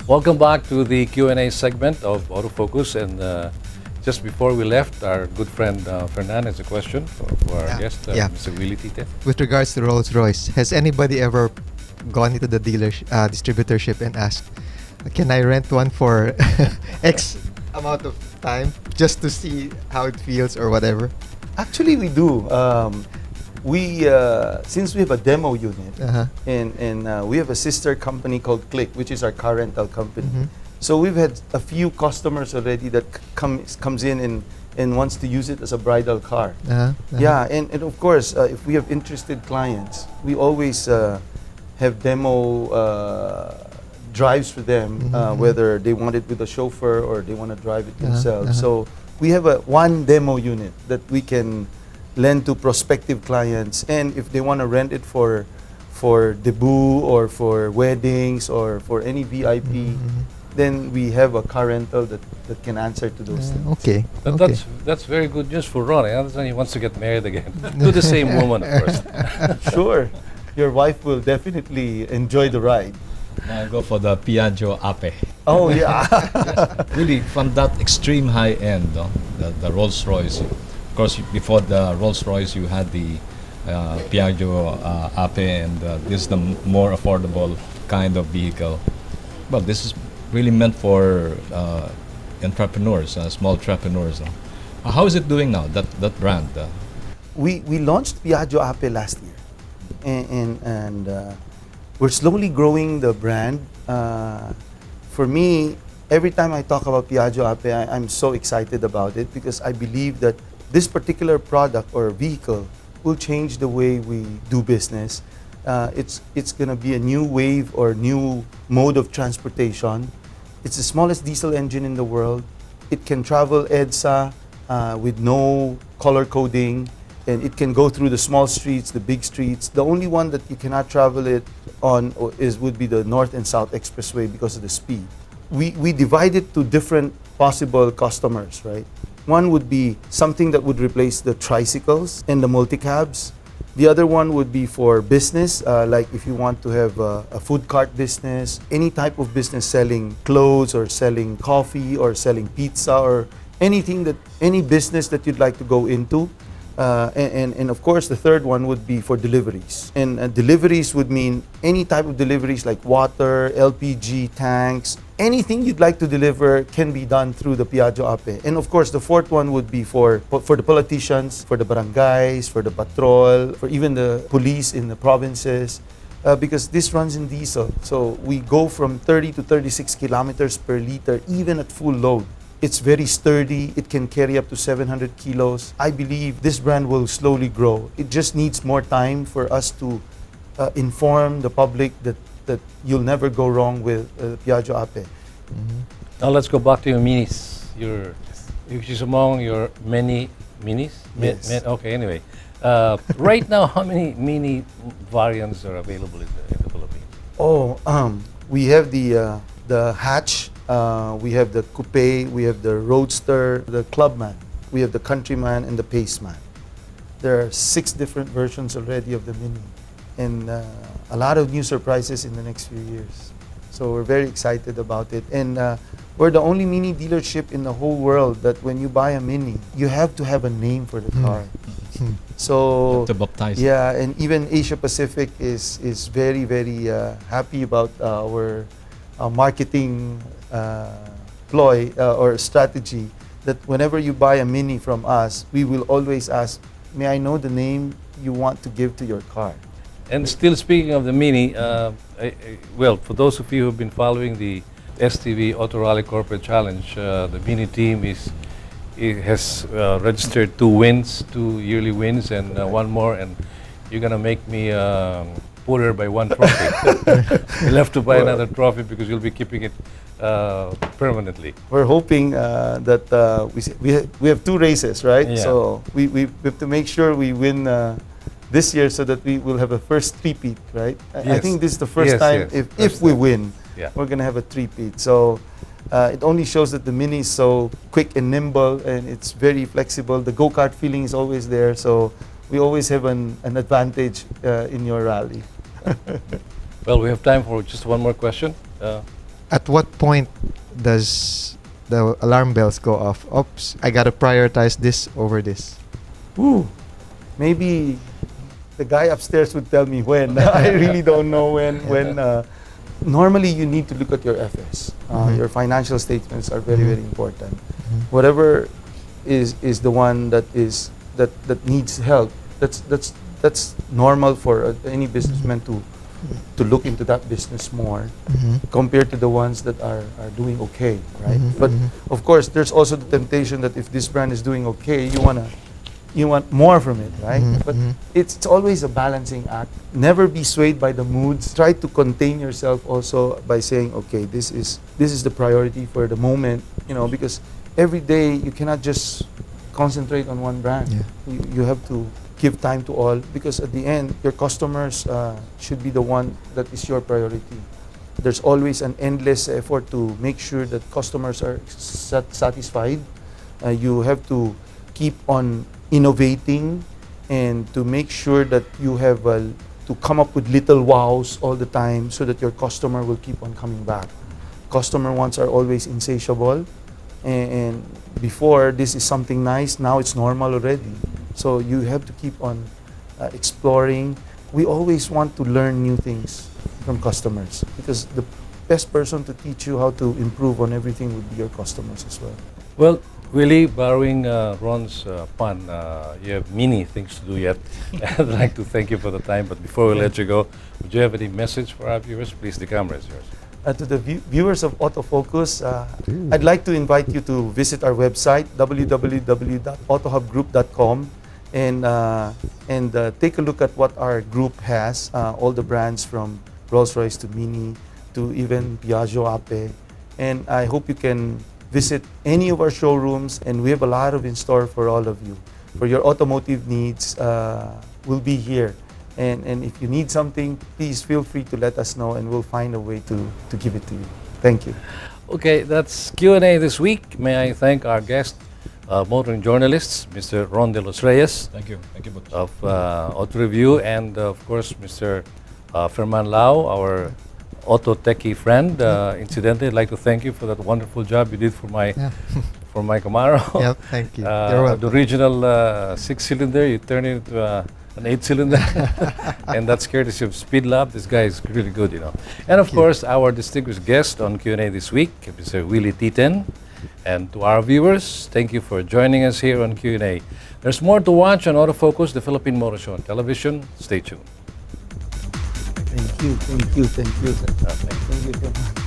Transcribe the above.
Welcome back to the Q&A segment of Autofocus. And just before we left, our good friend Fernan has a question for our guest, Mr. Willy Tite. With regards to Rolls-Royce, has anybody ever gone into the distributorship and asked, can I rent one for X amount of time just to see how it feels or whatever? Actually, we do. Since we have a demo unit, and we have a sister company called Click, which is our car rental company. So we've had a few customers already that comes in and wants to use it as a bridal car. Yeah, and of course, if we have interested clients, we always have demo drives for them, whether they want it with a chauffeur or they want to drive it themselves. So we have one demo unit that we can lend to prospective clients, and if they want to rent it for debut or for weddings or for any VIP, then we have a car rental that can answer to those things. Okay. That's very good news for Ron. I understand he wants to get married again to the same woman, of course. Sure, your wife will definitely enjoy the ride. I go for the Piaggio Ape. Oh yeah. Really, from that extreme high end, the Rolls-Royce. Of course, before the Rolls-Royce, you had the Piaggio Ape, and this is the more affordable kind of vehicle. But this is really meant for entrepreneurs, small entrepreneurs. How is it doing now, that brand? We launched Piaggio Ape last year, and we're slowly growing the brand. For me, every time I talk about Piaggio Ape, I'm so excited about it because I believe that this particular product or vehicle will change the way we do business. It's going to be a new wave or new mode of transportation. It's the smallest diesel engine in the world. It can travel EDSA with no color coding, and it can go through the small streets, the big streets. The only one that you cannot travel it on would be the North and South Expressway because of the speed. We divide it to different possible customers, right? One would be something that would replace the tricycles and the multi-cabs. The other one would be for business, like if you want to have a food cart business, any type of business selling clothes or selling coffee or selling pizza or any business that you'd like to go into. And of course, the third one would be for deliveries. And deliveries would mean any type of deliveries like water, LPG, tanks, anything you'd like to deliver can be done through the Piaggio Ape. And of course, the fourth one would be for the politicians, for the barangays, for the patrol, for even the police in the provinces, because this runs in diesel. So we go from 30 to 36 kilometers per liter, even at full load. It's very sturdy. It can carry up to 700 kilos. I believe this brand will slowly grow. It just needs more time for us to inform the public that you'll never go wrong with Piaggio Ape. Now let's go back to your minis. Which is among your many minis? Yes. Okay, anyway. Right now, how many mini variants are available in the Philippines? Oh, we have the hatch. We have the coupe, we have the roadster, the clubman, we have the countryman, and the paceman. There are 6 different versions already of the Mini, and a lot of new surprises in the next few years. So we're very excited about it, and we're the only Mini dealership in the whole world that when you buy a Mini, you have to have a name for the car. So to baptize. Yeah, and even Asia Pacific is very, very happy about our marketing ploy or strategy, that whenever you buy a Mini from us, we will always ask, may I know the name you want to give to your car? And still speaking of the Mini, well, for those of you who've been following the STV Auto Rally Corporate Challenge, the Mini team has registered 2 yearly wins, and one more, and you're gonna make me poorer by 1 trophy. You'll have to buy another trophy because you'll be keeping it permanently. We're hoping that we have 2 races, right? Yeah. So we have to make sure we win this year so that we will have a first three-peat, right? I Yes. think this is the first Yes, time, yes. if we win, Yeah. we're going to have a three-peat. So it only shows that the Mini is so quick and nimble, and it's very flexible. The go-kart feeling is always there, so we always have an advantage in your rally. Well, we have time for just one more question. at what point does the alarm bells go off? Oops, I gotta prioritize this over this. Ooh, maybe the guy upstairs would tell me when. I really don't know when. Normally, you need to look at your FS. Your financial statements are very, very important. Whatever is the one that needs help. That's normal for any businessman to look into that business more compared to the ones that are doing okay, right? But of course, there's also the temptation that if this brand is doing okay, you want more from it, right? But it's always a balancing act. Never be swayed by the moods. Try to contain yourself also by saying, okay, this is the priority for the moment, because every day you cannot just concentrate on one brand. Yeah. You have to give time to all, because at the end, your customers should be the one that is your priority. There's always an endless effort to make sure that customers are satisfied. You have to keep on innovating and to make sure that you have to come up with little wows all the time so that your customer will keep on coming back. Customer wants are always insatiable, and before this is something nice, now it's normal already. So you have to keep on exploring. We always want to learn new things from customers, because the best person to teach you how to improve on everything would be your customers as well. Well, Willy, borrowing Ron's pun, you have many things to do yet. I'd like to thank you for the time, but before we let you go, would you have any message for our viewers? Please, the camera is yours. To the viewers of Autofocus, I'd like to invite you to visit our website, www.autohubgroup.com, and take a look at what our group has, all the brands from Rolls-Royce to Mini to even Piaggio Ape. And I hope you can visit any of our showrooms, and we have a lot in store for all of you. For your automotive needs, we'll be here. And if you need something, please feel free to let us know, and we'll find a way to give it to you. Thank you. Okay, that's Q&A this week. May I thank our guest, motoring journalists, Mr. Ron De Los Reyes Thank you, Butch. of Auto Review, and of course, Mr. Ferman Lau, our auto techie friend. Incidentally, I'd like to thank you for that wonderful job you did for my for my Camaro. Yep, thank you. You're welcome. The original 6-cylinder, you turn it into an 8-cylinder, and that's courtesy of Speed Lab. This guy is really good, And of course, our distinguished guest on Q&A this week, Mr. Willy T10. And to our viewers, thank you for joining us here on Q&A. There's more to watch on Autofocus, the Philippine Motor Show on television. Stay tuned. Thank you. Thank you so much.